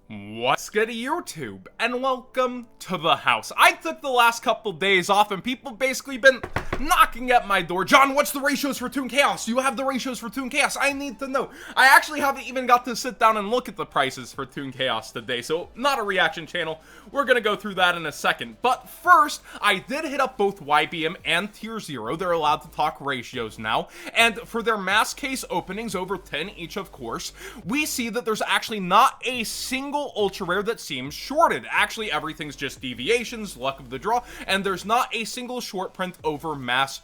What's good YouTube, and welcome to the house. I took the last couple days off and people basically been knocking at my door. John, what's the ratios for Toon Chaos? Do you have the ratios for Toon Chaos? I need to know. I actually haven't even got to sit down and look at the prices for Toon Chaos today, so not a reaction channel. We're gonna go through that in a second. But first, I did hit up both YBM and Tier 0. They're allowed to talk ratios now. And for their mass case openings, over 10 each of course, we see that there's actually not a single ultra rare that seems shorted. Actually, everything's just deviations, luck of the draw, and there's not a single short print over mass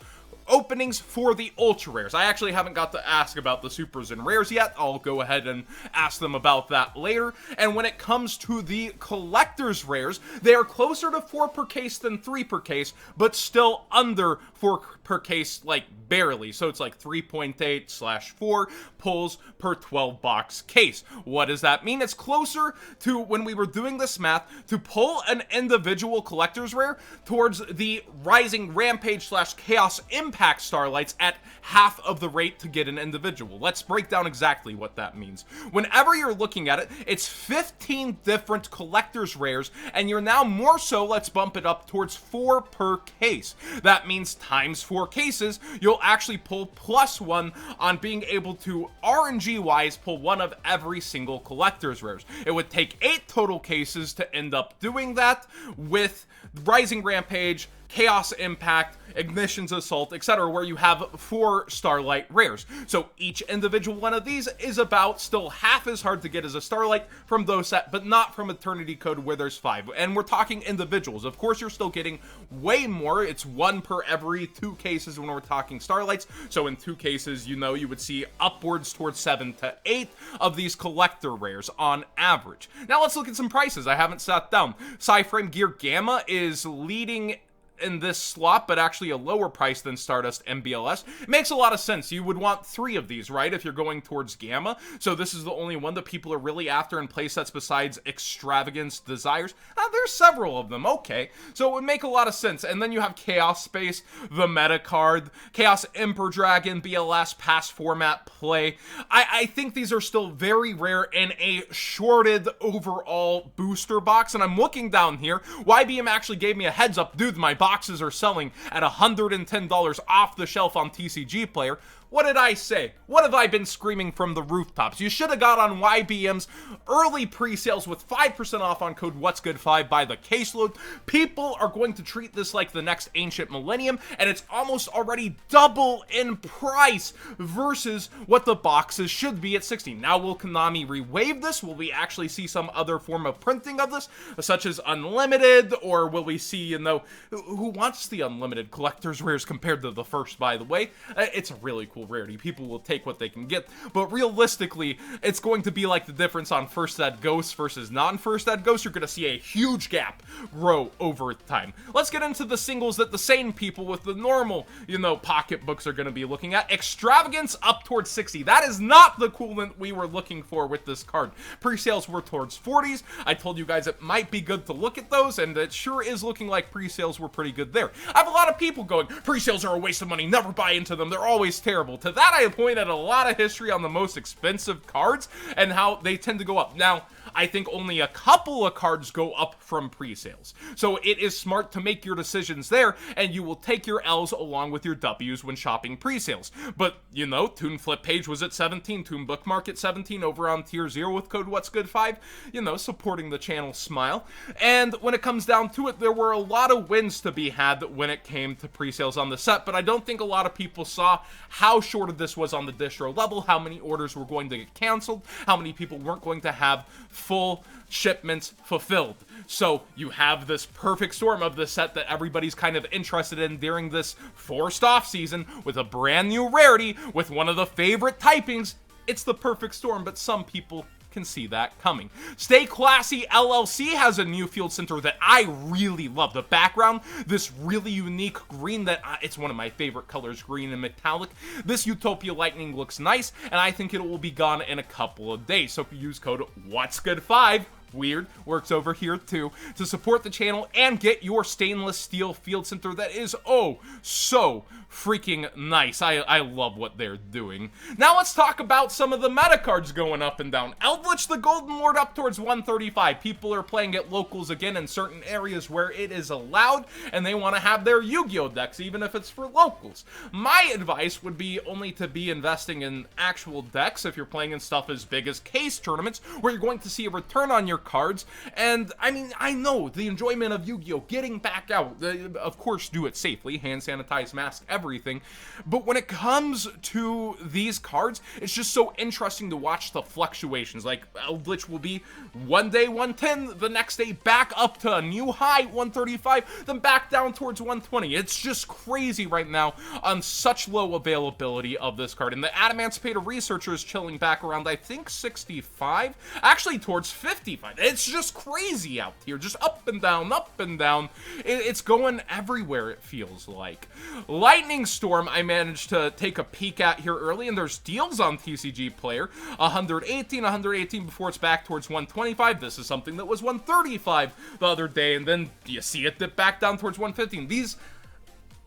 openings for the ultra rares. I actually haven't got to ask about the supers and rares yet. I'll go ahead and ask them about that later. And when it comes to the collector's rares, they are closer to 4 per case than 3 per case, but still under 4 per case, like barely. So it's like 3.8/4 pulls per 12 box case. What does that mean? It's closer to when we were doing this math to pull an individual collector's rare towards the Rising Rampage / Chaos Impact Starlights at half of the rate to get an individual. Let's break down exactly what that means. Whenever you're looking at it, it's 15 different collector's rares, and you're now more so, let's bump it up towards 4 per case. That means times 4 cases, you'll actually pull +1 on being able to RNG wise pull one of every single collector's rares. It would take 8 total cases to end up doing that with Rising Rampage, Chaos Impact, Ignition's Assault, etc., where you have 4 Starlight rares. So each individual one of these is about still half as hard to get as a Starlight from those set, but not from Eternity Code where there's 5. And we're talking individuals. Of course, you're still getting way more. It's 1 per every 2 cases when we're talking Starlights. So in 2 cases, you know, you would see upwards towards 7 to 8 of these collector rares on average. Now let's look at some prices. I haven't sat down. Psyframe Gear Gamma is leading in this slot, but actually a lower price than Stardust MBLS. It makes a lot of sense. You would want 3 of these, right, if you're going towards Gamma. So this is the only one that people are really after in playsets besides Extravagance Desires. There's several of them, okay. So it would make a lot of sense. And then you have Chaos Space, the meta card, Chaos Emperor Dragon, BLS, past format play. I think these are still very rare in a shorted overall booster box. And I'm looking down here. YBM actually gave me a heads up. Dude, my boxes are selling at $110 off the shelf on TCG Player. What did I say? What have I been screaming from the rooftops? You should have got on YBM's early pre-sales with 5% off on code What's Good 5 by the caseload. People are going to treat this like the next Ancient Millennium, and it's almost already double in price versus what the boxes should be at 60. Now, will Konami re-wave this? Will we actually see some other form of printing of this, such as Unlimited, or will we see, you know, who wants the Unlimited collector's rares compared to the first, by the way? It's a really cool rarity. People will take what they can get, but realistically, it's going to be like the difference on First Ed Ghosts versus non-First Ed Ghosts. You're going to see a huge gap grow over time. Let's get into the singles that the sane people with the normal, you know, pocketbooks are going to be looking at. Extravagance up towards 60. That is not the coolant we were looking for with this card. Pre-sales were towards 40s. I told you guys it might be good to look at those, and it sure is looking like pre-sales were pretty good there. I have a lot of people going, pre-sales are a waste of money, never buy into them, they're always terrible. To that, I pointed a lot of history on the most expensive cards and how they tend to go up. Now, I think only a couple of cards go up from pre-sales. So it is smart to make your decisions there, and you will take your L's along with your W's when shopping pre-sales. But, you know, Toon Flip Page was at 17, Toon Bookmark at 17 over on Tier 0 with code What's Good 5, you know, supporting the channel smile. And when it comes down to it, there were a lot of wins to be had when it came to pre-sales on the set, but I don't think a lot of people saw how shorted this was on the distro level, how many orders were going to get canceled, how many people weren't going to have full shipments fulfilled. So you have this perfect storm of the set that everybody's kind of interested in during this forced off season with a brand new rarity with one of the favorite typings. It's the perfect storm, but some people can see that coming. Stay Classy LLC has a new field center that I really love. The background, this really unique green that it's one of my favorite colors, green and metallic. This Utopia Lightning looks nice, and I think it will be gone in a couple of days. So if you use code What's Good 5 weird, works over here too, to support the channel and get your stainless steel field center that is oh so freaking nice. I love what they're doing. Now let's talk about some of the meta cards going up and down. Eldritch the Golden Lord up towards 135. People are playing at locals again in certain areas where it is allowed, and they want to have their Yu-Gi-Oh decks, even if it's for locals. My advice would be only to be investing in actual decks if you're playing in stuff as big as case tournaments, where you're going to see a return on your cards. And I mean, I know the enjoyment of Yu-Gi-Oh, getting back out, of course do it safely, hand sanitize, mask, everything, but when it comes to these cards, it's just so interesting to watch the fluctuations. Like Eldritch will be one day 110, the next day back up to a new high 135, then back down towards 120. It's just crazy right now on such low availability of this card, and the Adamantipator Researcher is chilling back around, I think, 65, actually towards 55. It's just crazy out here, just up and down, up and down. It's going everywhere, it feels like. Lightning Storm, I managed to take a peek at here early, and there's deals on TCG Player. 118 before it's back towards 125. This is something that was 135 the other day, and then you see it dip back down towards 115. These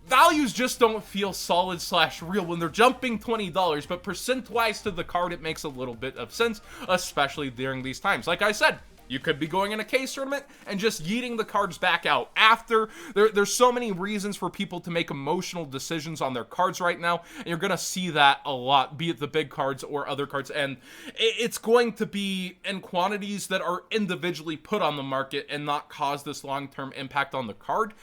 values just don't feel solid / real when they're jumping $20, but percent-wise to the card, it makes a little bit of sense, especially during these times. Like I said, you could be going in a case tournament and just yeeting the cards back out after. There's so many reasons for people to make emotional decisions on their cards right now, and you're going to see that a lot, be it the big cards or other cards, and it's going to be in quantities that are individually put on the market and not cause this long-term impact on the card.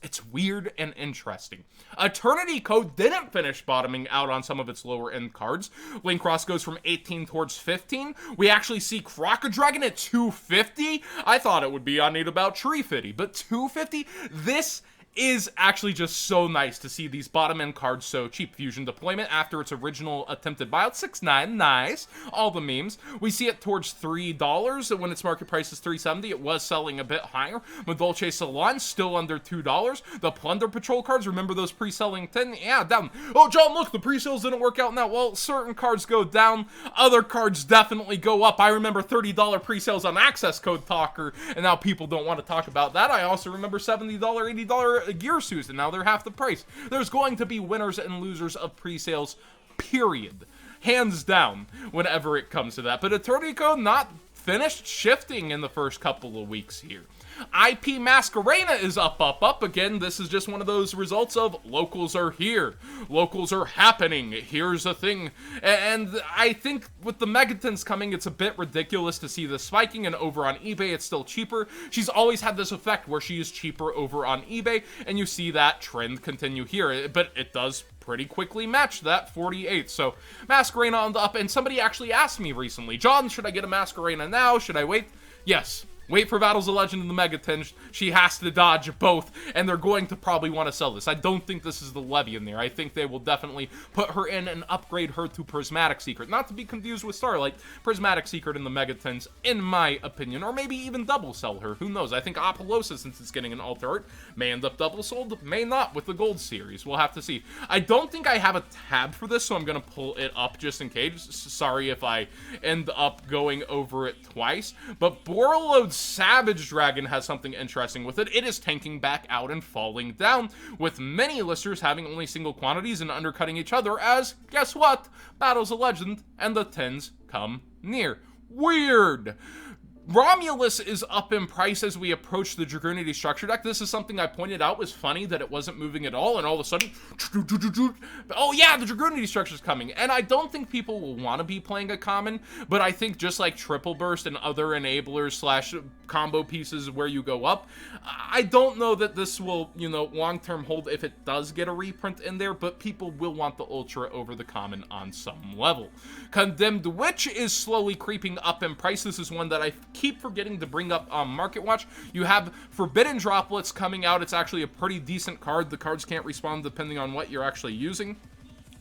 It's weird and interesting. Eternity Code didn't finish bottoming out on some of its lower end cards. Link Cross goes from 18 towards 15. We actually see Crocodragon at 250. I thought it would be on about Tree Fitty, but 250? This is actually just so nice to see these bottom end cards so cheap. Fusion Deployment after its original attempted buyout, 6.9, nice. All the memes. We see it towards $3 when its market price is $3.70. It was selling a bit higher. Madolce Salon still under $2. The Plunder Patrol cards, remember those pre-selling 10? Yeah, down. Oh, John, look, the pre-sales didn't work out now. Well, certain cards go down. Other cards definitely go up. I remember $30 pre-sales on Access Code Talker, and now people don't want to talk about that. I also remember $70, $80 Gear Suits, and now they're half the price. There's going to be winners and losers of pre-sales, period. Hands down, whenever it comes to that. But Eternity Code not finished shifting in the first couple of weeks here. IP Masquerena is up again. This is just one of those results of locals are here. Locals are happening. Here's a thing. And I think with the Megatons coming, it's a bit ridiculous to see this spiking, and over on eBay, it's still cheaper. She's always had this effect where she is cheaper over on eBay, and you see that trend continue here. But it does pretty quickly match that 48. So Masquerena on the up, and somebody actually asked me recently, John, should I get a Masquerena now? Should I wait? Yes. Wait for Battles of Legend and the Megatons. She has to dodge both, and they're going to probably want to sell this. I don't think this is the Levy in there. I think they will definitely put her in and upgrade her to Prismatic Secret. Not to be confused with Starlight. Prismatic Secret and the Megatons, in my opinion. Or maybe even double sell her. Who knows? I think Apollosis, since it's getting an alter art, may end up double sold. May not with the Gold Series. We'll have to see. I don't think I have a tab for this, so I'm going to pull it up just in case. Sorry if I end up going over it twice. But Borreload's Savage Dragon has something interesting with it. It is tanking back out and falling down, with many listers having only single quantities and undercutting each other as, guess what? Battles of Legend and the 10s come near. Weird. Romulus is up in price as we approach the Dragoonity structure deck. This is something I pointed out was funny that it wasn't moving at all, and all of a sudden, oh yeah, the Dragoonity structure is coming. And I don't think people will want to be playing a common, but I think just like Triple Burst and other enablers / combo pieces where you go up, I don't know that this will, long-term hold if it does get a reprint in there, but people will want the Ultra over the common on some level. Condemned Witch is slowly creeping up in price. This is one that I keep forgetting to bring up on Market Watch. You have Forbidden Droplets coming out. It's actually a pretty decent card. The cards can't respond depending on what you're actually using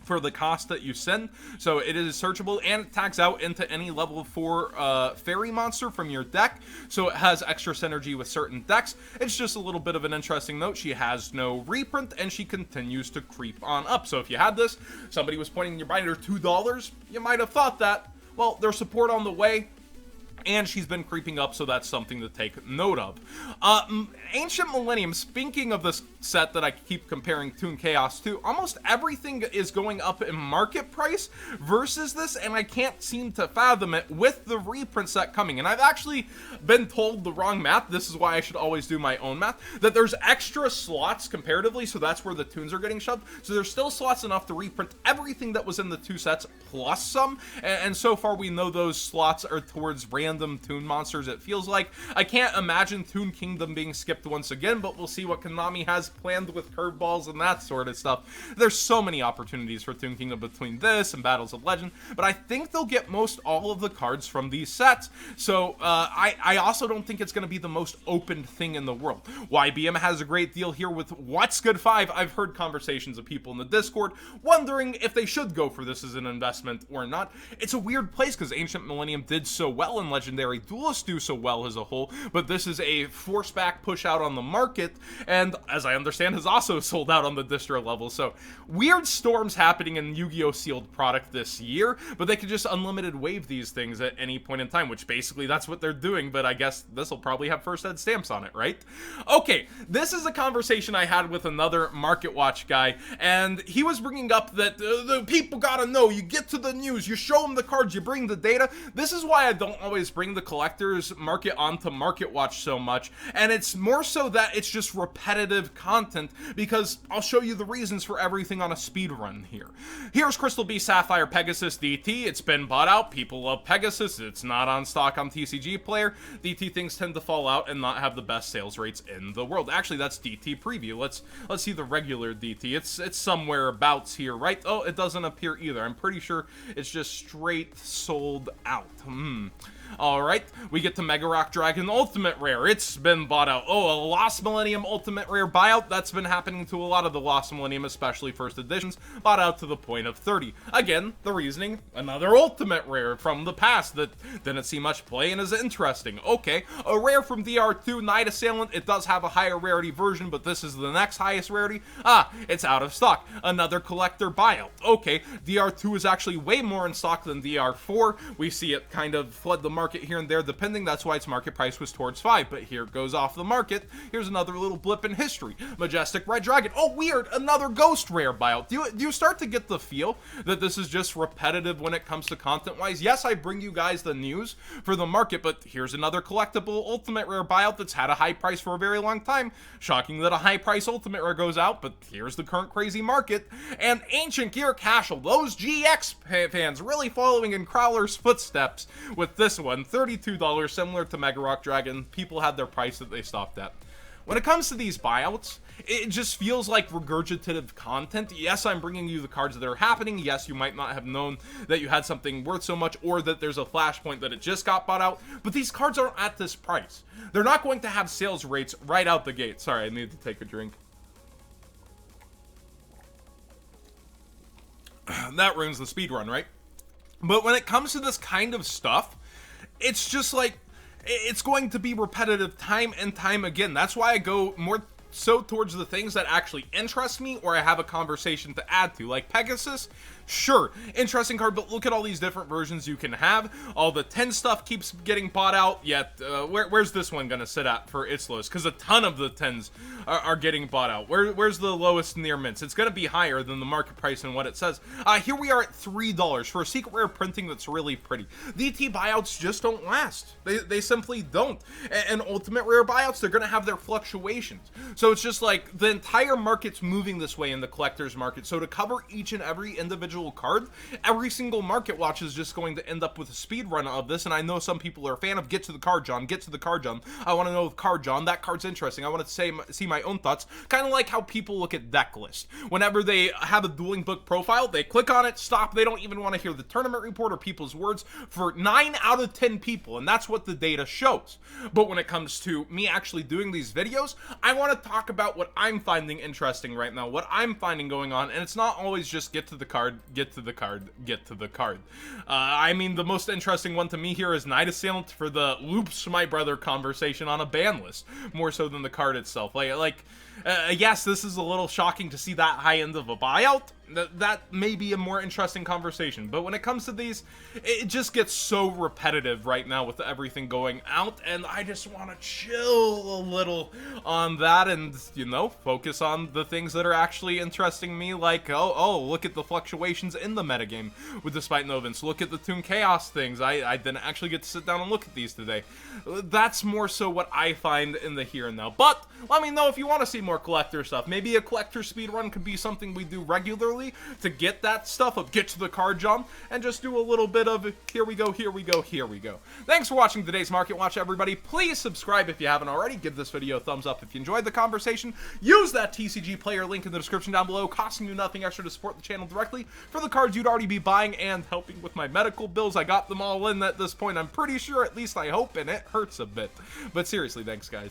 for the cost that you send, so it is searchable, and it tags out into any level 4 fairy monster from your deck, so it has extra synergy with certain decks. It's just a little bit of an interesting note. She has no reprint, and she continues to creep on up. So if you had this, somebody was pointing your binder $2, you might have thought that. Well, there's support on the way, and she's been creeping up, so that's something to take note of. Ancient Millennium, speaking of this set that I keep comparing Toon Chaos to, almost everything is going up in market price versus this, and I can't seem to fathom it with the reprint set coming. And I've actually been told the wrong math. This is why I should always do my own math, that there's extra slots comparatively, so that's where the tunes are getting shoved. So there's still slots enough to reprint everything that was in the two sets plus some, and so far we know those slots are towards random Toon monsters, it feels like. I can't imagine Toon Kingdom being skipped once again, but we'll see what Konami has planned with curveballs and that sort of stuff. There's so many opportunities for Toon Kingdom between this and Battles of Legend, but I think they'll get most all of the cards from these sets, so I also don't think it's going to be the most open thing in the world. YBM has a great deal here with What's Good 5. I've heard conversations of people in the Discord wondering if they should go for this as an investment or not. It's a weird place because Ancient Millennium did so well in Legendary, Duelists do so well as a whole, but this is a force back push out on the market, and as I understand has also sold out on the distro level, so weird storms happening in Yu-Gi-Oh! Sealed product this year, but they could just unlimited wave these things at any point in time, which basically that's what they're doing, but I guess this will probably have first ed stamps on it, right? Okay, this is a conversation I had with another Market Watch guy, and he was bringing up that the people gotta know, you get to the news, you show them the cards, you bring the data. This is why I don't always bring the collector's market onto Market Watch so much, and it's more so that it's just repetitive content, because I'll show you the reasons for everything on a speed run here. Here's Crystal B Sapphire Pegasus DT. It's been bought out. People love Pegasus. It's not on stock on TCG Player. DT things tend to fall out and not have the best sales rates in the world. Actually, that's DT preview. Let's see the regular DT. It's somewhere abouts here, right? Oh, it doesn't appear either. I'm pretty sure it's just straight sold out. Alright, we get to Mega Rock Dragon Ultimate Rare. It's been bought out. Oh, a Lost Millennium Ultimate Rare buyout. That's been happening to a lot of the Lost Millennium, especially first editions, bought out to the point of 30. Again, the reasoning, another Ultimate Rare from the past that didn't see much play and is interesting. Okay, a rare from DR2, Night Assailant. It does have a higher rarity version, but this is the next highest rarity. Ah, it's out of stock. Another collector buyout. Okay, DR2 is actually way more in stock than DR4. We see it kind of flood the market here and there depending, that's why its market price was towards 5, but here it goes off the market. Here's another little blip in history. Majestic Red Dragon. Oh, weird, another ghost rare buyout. Do you start to get the feel that this is just repetitive when it comes to content wise? Yes, I bring you guys the news for the market, but here's another collectible ultimate rare buyout that's had a high price for a very long time. Shocking that a high price ultimate rare goes out, but here's the current crazy market. And Ancient Gear Casual, those GX fans really following in Crowler's footsteps with this one. $32, similar to Mega Rock Dragon. People had their price that they stopped at. When it comes to these buyouts, it just feels like regurgitative content. Yes, I'm bringing you the cards that are happening. Yes, you might not have known that you had something worth so much, or that there's a flashpoint that it just got bought out, but these cards aren't at this price. They're not going to have sales rates right out the gate. Sorry, I need to take a drink. That ruins the speed run, right? But when it comes to this kind of stuff, it's just like, it's going to be repetitive time and time again. That's why I go more so towards the things that actually interest me or I have a conversation to add to. Like Pegasus, sure, interesting card, but look at all these different versions you can have. All the 10 stuff keeps getting bought out, yet where's this one gonna sit at for its lowest? Because a ton of the 10s are getting bought out. Where's the lowest near mints? It's gonna be higher than the market price and what it says. Here we are at $3 for a secret rare printing that's really pretty. DT buyouts just don't last. They simply don't. And ultimate rare buyouts, they're gonna have their fluctuations. So it's just like the entire market's moving this way in the collector's market. So to cover each and every individual card, every single Market Watch is just going to end up with a speed run of this. And I know some people are a fan of get to the card, John, get to the card, John. I want to know the card, John. That card's interesting. I want to see my own thoughts. Kind of like how people look at deck list. Whenever they have a dueling book profile, they click on it, stop. They don't even want to hear the tournament report or people's words for 9 out of 10 people. And that's what the data shows. But when it comes to me actually doing these videos, I want to talk about what I'm finding interesting right now, what I'm finding going on, and it's not always just get to the card, get to the card, get to the card. I mean, the most interesting one to me here is Night Assailant for the loops my brother conversation on a ban list, more so than the card itself. Yes, this is a little shocking to see that high end of a buyout. That may be a more interesting conversation, but when it comes to these, it just gets so repetitive right now with everything going out, and I just want to chill a little on that and, you know, focus on the things that are actually interesting me, like, oh, look at the fluctuations in the metagame with Despite No Events, look at the Toon Chaos things, I didn't actually get to sit down and look at these today. That's more so what I find in the here and now, but let me know if you want to see more collector stuff. Maybe a collector speedrun could be something we do regularly to get that stuff up, get to the card jump, and just do a little bit of here we go, here we go, here we go. Thanks for watching today's Market Watch, everybody. Please subscribe if you haven't already. Give this video a thumbs up if you enjoyed the conversation. Use that TCG player link in the description down below, costing you nothing extra to support the channel directly for the cards you'd already be buying and helping with my medical bills. I got them all in at this point, I'm pretty sure, at least I hope, and it hurts a bit. But seriously, thanks, guys.